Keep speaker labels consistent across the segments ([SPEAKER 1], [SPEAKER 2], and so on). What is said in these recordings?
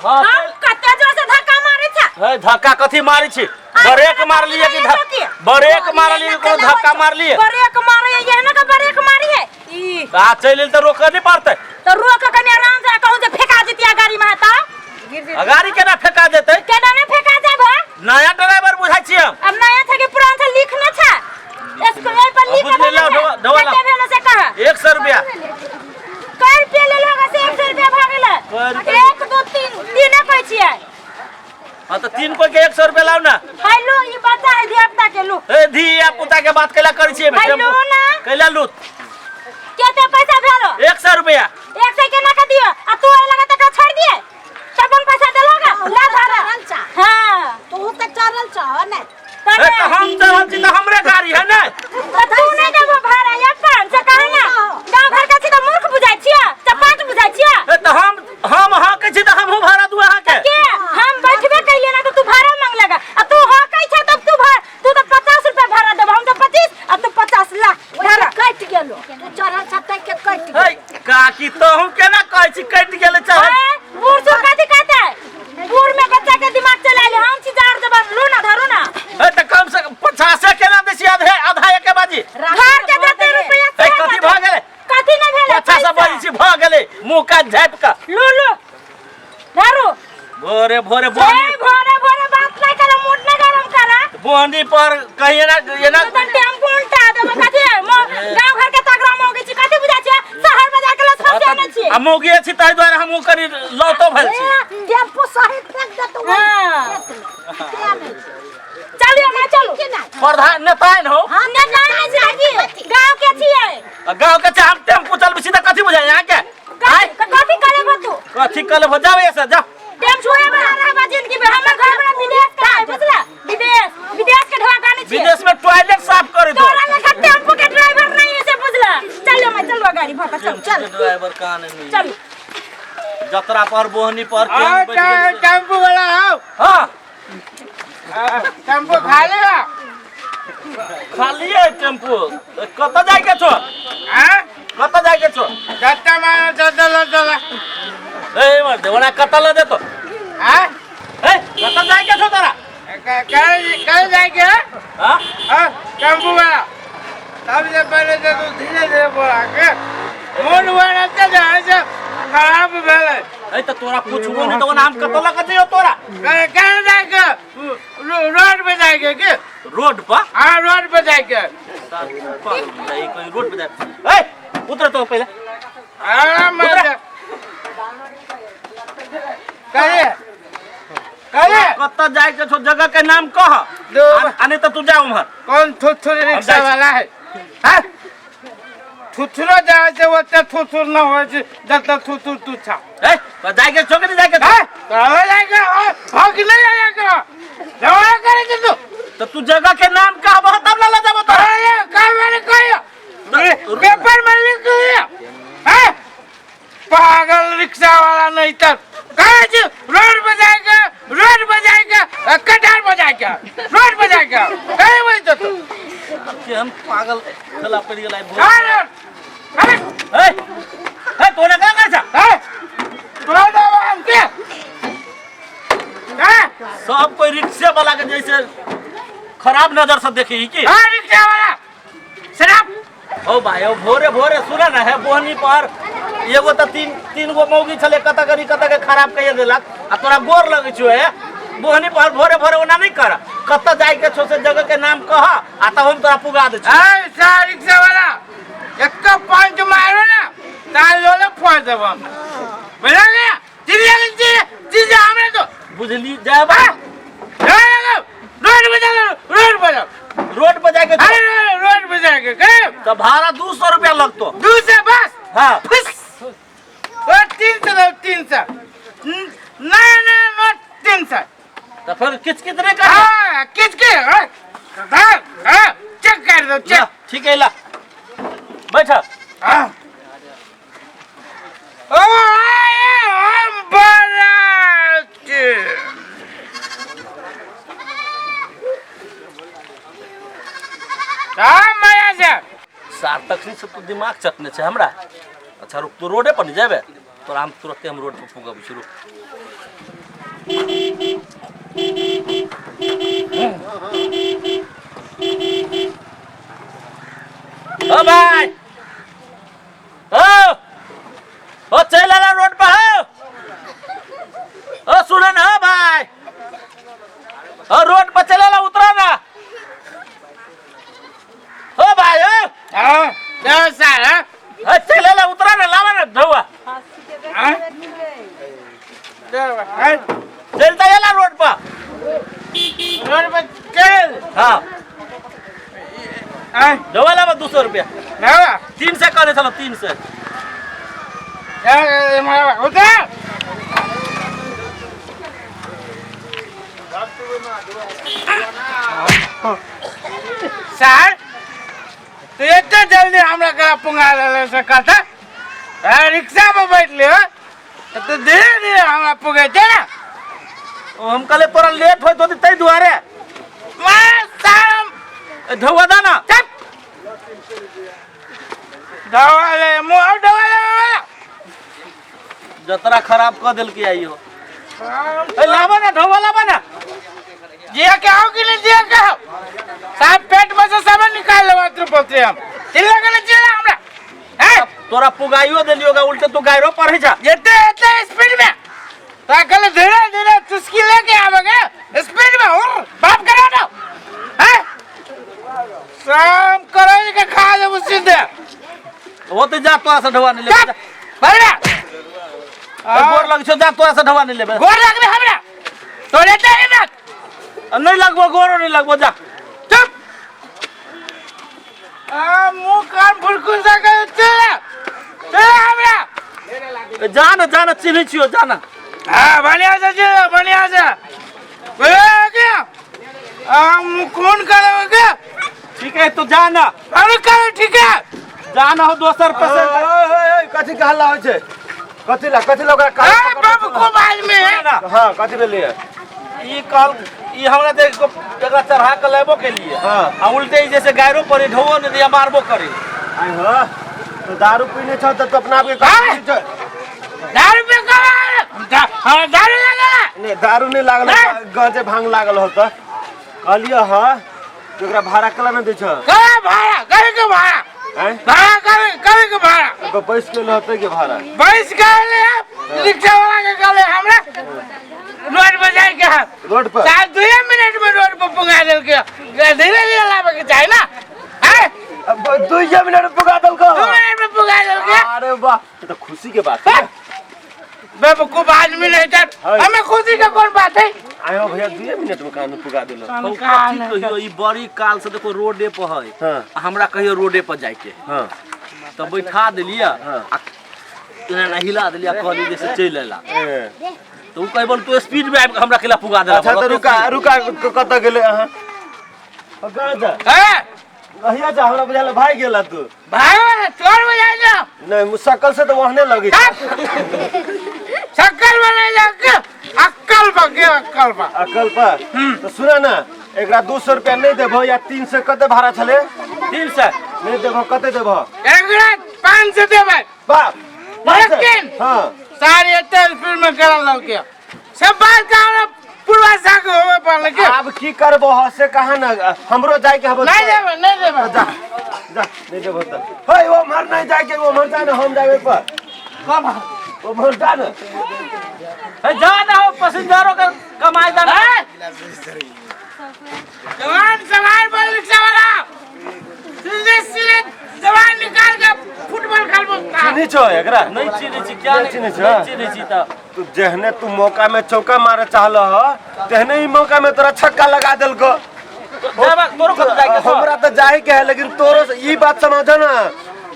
[SPEAKER 1] हम कते जोर से धक्का मारे छ
[SPEAKER 2] है धक्का कथी मारी छी ब्रेक मार लिए कि ब्रेक मार लिए को धक्का मार लिए
[SPEAKER 1] ब्रेक मारे ये ना का ब्रेक मारी है ई
[SPEAKER 2] आ चल तो रोक नहीं पड़ते
[SPEAKER 1] तो रोक कने आराम से कहूं जे फेंका देतिया गाड़ी में ता
[SPEAKER 2] गाड़ी केना फेंका देते
[SPEAKER 1] केना ने फेंका जाबे
[SPEAKER 2] नया ड्राइवर बुझाई छी हम
[SPEAKER 1] अब नया थे कि पुरान से लिखना छ इसको यहीं पर लिख के भेल से कहा
[SPEAKER 2] 100 रुपया
[SPEAKER 1] कर पे ले लोग से 100 रुपया भागेला 1 2 3 तीने पे छियै
[SPEAKER 2] हां तो 3 को के 100 रुपया लाओ ना
[SPEAKER 1] हेलो ई बता है धियापुता के लो
[SPEAKER 2] ए धिया पुता के बात कैला करै छियै
[SPEAKER 1] हेलो ना
[SPEAKER 2] कैला लूट
[SPEAKER 1] केते पैसा भेलो
[SPEAKER 2] 100 रुपया
[SPEAKER 1] 100 के ना का दियो आ तू ए लगा त छोड़ दिए सबन पैसा देलोगा ला धारा हां
[SPEAKER 3] तू त चरल छ ने
[SPEAKER 2] ए तो हम चलल छी त हमरे गाड़ी है ना
[SPEAKER 1] तो तू नहीं देबो भाड़ा या 500 कहे ना गांव घर का छी त मूर्ख बुझाई छिया चपाट बुझाई छिया
[SPEAKER 2] ए तो हम हां कहै छी त हमहु भाड़ा दू अहाँ के
[SPEAKER 1] हम बैठबे कैले ना तो तू भाड़ा मांगलेगा आ तू हां कहै छ तब तू तो 50 रुपया भाड़ा देब हम तो 25 अब तो 50 लाख भाड़ा
[SPEAKER 3] कट गेलो तू चरल छ त के कट
[SPEAKER 2] हे काकी तोहू केना कहै छी कट गेल चाहे
[SPEAKER 1] बूढ़ तो कथी कहता है बूढ़ में बच्चा के दिमाग चला ले हम चीजार जबान लो ना धरो ना
[SPEAKER 2] ए त कम से कम 50 केना देसी आधा एक बाजी
[SPEAKER 1] घर के देते रुपया
[SPEAKER 2] ए कथी भ गेलै
[SPEAKER 1] कथी नहीं भेले
[SPEAKER 2] 50 बाजी छी भ गेलै मुंह का झाप का
[SPEAKER 1] लो धरो
[SPEAKER 2] भोरे भोरे
[SPEAKER 1] भोरे बात नहीं करो मूड नहीं गरम करा
[SPEAKER 2] बोंडी पर कहिए ना ये ना
[SPEAKER 1] तो टेम्पो उल्टा देबे कथी गांव घर के तगरा मौगी छी कथी बुझा छी शहर बाजार के लोग सब जाने छी
[SPEAKER 2] हम मौगी छी ताहि द्वारा हम करी लौटो भेल छी
[SPEAKER 3] टेम्पो सही फेंक दे तू
[SPEAKER 1] चलिए मैं चलू
[SPEAKER 2] प्रधान नेता हो
[SPEAKER 1] हम नेता नहीं छी गांव के छिए
[SPEAKER 2] गांव के हम टेम्पो चलबे छी त कथी बुझाय यहां के
[SPEAKER 1] कथी करे तू
[SPEAKER 2] कथी कले हो जावे से जा
[SPEAKER 1] टेम्पो में रहबा जिंदगी में हमर घर में विदेश का है बुझला विदेश के ढवा गाने छी
[SPEAKER 2] विदेश में टॉयलेट साफ कर दो
[SPEAKER 1] तोरा लेखा टेम्पो के ड्राइवर नहीं है से बुझला चलो मैं चलवा गाड़ी भागा चल
[SPEAKER 2] ड्राइवर कहां नहीं
[SPEAKER 1] चल
[SPEAKER 2] जतरा पर बोहनी पर
[SPEAKER 4] टेम्पो वाला आओ
[SPEAKER 2] हां
[SPEAKER 4] टेम्पो खा लेगा
[SPEAKER 2] खाली है टेम्पो कत जाय के छो
[SPEAKER 4] हां
[SPEAKER 2] कत जाय के छो
[SPEAKER 4] जत्ता मारो जत्ता
[SPEAKER 2] ए मर देवना कत ल दे तो
[SPEAKER 4] हां
[SPEAKER 2] ए कत जाय के छो तोरा
[SPEAKER 4] कल जाएगा
[SPEAKER 2] हां
[SPEAKER 4] हां टेम्पो वाला तब से पहले तो तू धीरे धीरे बोला के मोन वाला त जाए से खराब भेले
[SPEAKER 2] ए त तोरा पूछबो नहीं तो हम कत ल के दियो तोरा
[SPEAKER 4] कल जाएगा रोड पे जाएगा के
[SPEAKER 2] रोड पर
[SPEAKER 4] हां रोड पे जाएगा
[SPEAKER 2] कोई रोड पे जाए ए उतर तो पहले
[SPEAKER 4] आराम से करे
[SPEAKER 2] कत जाए के छो जगह के नाम कह आने तो तू जा उमहर
[SPEAKER 4] कौन थुथुर रिक्शा वाला है हां थुथुरो जाए से वो थुथुर न हो जब तक थुथुर तू छा
[SPEAKER 2] ए जाए के छो के नहीं जाए के
[SPEAKER 4] कहां जाएगा भाग नहीं जाएगा जवान करे
[SPEAKER 2] तो तू जगह के नाम का बहुत तब ला जाबो तो
[SPEAKER 4] अरे का मैंने कहियो पेपर में लिख दिया हैं पागल रिक्शा वाला नहीं तक कहे जी रोड पे जाएगा कटार पे जाएगा रोड पे जाएगा कहे वही तो
[SPEAKER 2] कि हम पागल चला पड़ गेला
[SPEAKER 4] अरे
[SPEAKER 2] ए तोने का कर छ
[SPEAKER 4] तोरा दवा हम के
[SPEAKER 2] सब कोई रिक्शा वाला के जैसे खराब नजर से देखी की
[SPEAKER 4] हां रिक्शा वाला शराब
[SPEAKER 2] ओ भाई ओ भोरे भोरे सुना ना है बोहनी पर एगो त तीन गो मौगी छले कत के खराब कहिए देलक आ तोरा गोर लगै छो है बोहनी पर भोरे भोरे ओना नहीं कर कत जाय के छो से जगह के नाम कह आ त हम तोरा पुगा दे छी
[SPEAKER 4] ए सा रिक्शा वाला एक पंच मारो ना ताल लोले फोड़ देब बुझा गया चीज हमरे तो
[SPEAKER 2] बुझली जाबा रोड पे जाके
[SPEAKER 4] अरे रोड पे जाके
[SPEAKER 2] तो भाड़ा 200 रुपया लगतो
[SPEAKER 4] 200 बस
[SPEAKER 2] हां
[SPEAKER 4] 300 ना 300
[SPEAKER 2] तो फिर कितने का
[SPEAKER 4] हां किसके हां चेक कर दो चेक
[SPEAKER 2] ठीक है ला बैठ
[SPEAKER 4] हां ओ हम बारात
[SPEAKER 2] सार्थक से तू दिमाग चटने छे हमरा अच्छा रुक तू रोडे पर नहीं जाबे तोरा हम तुरंते हम रोड पर फूकब शुरू। ओ भाई ओ चल आला रोड पर हो। ओ सुन ना भाई, ओ रोड पर चल आला, उतरा ना। ओ भाई
[SPEAKER 4] हां क्या सारा
[SPEAKER 2] चल आला, उतरा ना, लावा ना ढवा। चलता आला रोड पर
[SPEAKER 4] चल।
[SPEAKER 2] हाँ ढवा लावा 200 रुपया। 3 से करे चलो, 3 से।
[SPEAKER 4] सर तो इतना जल्दी हमरा करा पुंगा ले सकता रिक्शा में बैठ लियो तो धीरे धीरे हमरा पुगे ना।
[SPEAKER 2] हम कल तोरा लेट हो तो तई दुआरे ढवा दाना
[SPEAKER 4] दवाले मुंह दवाले
[SPEAKER 2] जतरा खराब कर दिल के आई हो। लावा ना ढवा, लावा ना।
[SPEAKER 4] जिया के आओ कि नहीं जिया के आओ साहब पेट में से सब निकाल लेवा तू बोलते हम चिल्ला के चिल्ला हमरा हैं
[SPEAKER 2] तोरा पुगाइयो देलियोगा, उल्टे तू गायरो पर जा।
[SPEAKER 4] इतने स्पीड में ताकल धीरे धीरे चुस्की लेके आवेगे स्पीड में और बाप करा दो हैं शाम करे के खा ले उसी दे
[SPEAKER 2] वो तो जा, तोरा से ढवा नहीं ले।
[SPEAKER 4] बड़ा
[SPEAKER 2] गोर लग छो, जा तोरा से ढवा नहीं ले।
[SPEAKER 4] गोर लग रे हमरा तो लेते ही ना
[SPEAKER 2] नहीं लगबो, गोरो नहीं लगबो, जा
[SPEAKER 4] चुप मुंह कान फुलकुन सा कर चला चला हमरा
[SPEAKER 2] जाना जाना चिन्ह छियो, जाना।
[SPEAKER 4] हां बढ़िया से चला, बढ़िया से बोले क्या मुंह कौन करोगे?
[SPEAKER 2] ठीक है तो जाना।
[SPEAKER 4] अरे कर ठीक है
[SPEAKER 2] जाना हो 200 रुपया।
[SPEAKER 5] कथी कहला हो छे? कथी ला ओकरा
[SPEAKER 4] हां बाबू को बाद में है
[SPEAKER 5] हां कथी ले लिए?
[SPEAKER 2] ई कल ई हमरा देख को एकरा चढ़ा के लेबो के लिए।
[SPEAKER 5] हां
[SPEAKER 2] आ उल्टे ही जैसे गायरो पर ढवो ने दिया मारबो करे।
[SPEAKER 5] आई हो तो दारू पीने छ त अपना आप के कथी छ?
[SPEAKER 4] दारू पे का हां दारू लगा
[SPEAKER 5] नहीं दारू नहीं लागल, गजे भांग लागल हो त कहलियो ह ओकरा भाड़ा कला न दे छ?
[SPEAKER 4] का भाड़ा करे के भाड़ा
[SPEAKER 5] हैं
[SPEAKER 4] भाड़ा करे के भाड़ा
[SPEAKER 5] तो पैस के होते के भाड़ा?
[SPEAKER 4] बैस कर ले रिक्शा वाला के कहले हमरा रोड पे जाए के
[SPEAKER 5] रोड पर
[SPEAKER 4] साथ 2 मिनट में रोड पर पुंगा देल के धीरे धीरे लावे के चाहिए ना हैं
[SPEAKER 5] अब 2 मिनट में पुगा दल को
[SPEAKER 4] 2 मिनट में पुंगा देल के
[SPEAKER 5] अरे वाह ये तो खुशी के बात है।
[SPEAKER 4] बेवकूफ आदमी नहीं था हमें खुशी का कौन बात है?
[SPEAKER 5] आयो भैया 2 मिनट में कानू पुगा देलो।
[SPEAKER 2] कहियो ई बड़ी काल से देखो रोडे पर है।
[SPEAKER 5] हां
[SPEAKER 2] हमरा कहियो रोडे पर जाए के।
[SPEAKER 5] हां
[SPEAKER 2] तब बैठा देलिया
[SPEAKER 5] हां
[SPEAKER 2] आ हिला देलिया, कहली जैसे चल आला तो उ कहबल तू स्पीड में आब हमरा केला पुगा देला।
[SPEAKER 5] अच्छा तो रुका कत गेले अहां? कहां जा?
[SPEAKER 4] हैं
[SPEAKER 5] कहिया जा? हमरा बुझाला भाई गेला तू।
[SPEAKER 4] भागो चोर बजा जा
[SPEAKER 5] नहीं मुश्किल से तो वहने लगी
[SPEAKER 4] शक्कर बना जाके अक्कल बा
[SPEAKER 5] अकल पर तो सुना ना एकरा 200 रुपया नहीं देबो या 300 कते भाड़ा छले?
[SPEAKER 2] 300
[SPEAKER 5] नहीं देबो कते देबो?
[SPEAKER 4] एकरा 500 देबै
[SPEAKER 5] बाप
[SPEAKER 4] लेकिन
[SPEAKER 5] हां
[SPEAKER 4] सारे तेल फिल्म में करा लौके सब बात का पूर्वासा के होवे पर के
[SPEAKER 5] अब की करबो ह से कहा ना हमरो जाय के हबो?
[SPEAKER 4] नहीं देबै
[SPEAKER 5] जा नहीं देबो त होय वो मर नहीं जाय के, वो मर जाने हम जावे पर
[SPEAKER 4] कब
[SPEAKER 5] वो मर जाने
[SPEAKER 2] जाना हो पैसेंजरों का कमाई देना।
[SPEAKER 4] जवान सवार पर रिक्शा वाला सीधे जवान निकाल के फुटबॉल खेलबो
[SPEAKER 5] चिन्ही छो एकरा?
[SPEAKER 2] नहीं चिन्ह छी, क्या नहीं
[SPEAKER 5] चिन्ह छ?
[SPEAKER 2] चिन्ह छी त
[SPEAKER 5] तू जहने तू मौका में चौका मारे चाहल ह तेहने ही मौका में तोरा छक्का लगा देल को।
[SPEAKER 2] जाबा तोरो कत जाए के
[SPEAKER 5] हमरा तो जाए के है लेकिन तोरो से ई बात समझ ना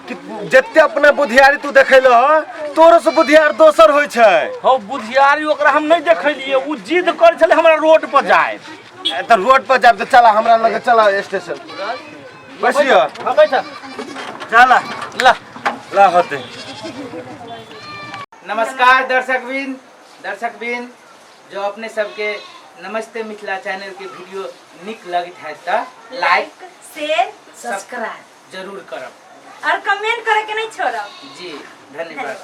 [SPEAKER 5] कि जत्ते अपने बुधियारी तू देखैलो ह तोरो से बुधियार दोसर होय छै।
[SPEAKER 2] हो बुधियारी ओकरा हम नहीं देखलिए, उ जिद कर छले हमरा रोड पर जाए।
[SPEAKER 5] तो रोड पर जाब तो चला हमरा लगे, चला स्टेशन बैठियो।
[SPEAKER 2] हां बैठा
[SPEAKER 5] चला
[SPEAKER 2] ला
[SPEAKER 5] ला होते।
[SPEAKER 6] नमस्कार दर्शकबिन जो अपने सबके नमस्ते मिथिला चैनल के वीडियो निक लगित है त लाइक
[SPEAKER 1] शेयर सब्सक्राइब
[SPEAKER 6] जरूर करब
[SPEAKER 1] और कमेंट करे के नहीं छोड़ब
[SPEAKER 6] जी। धन्यवाद।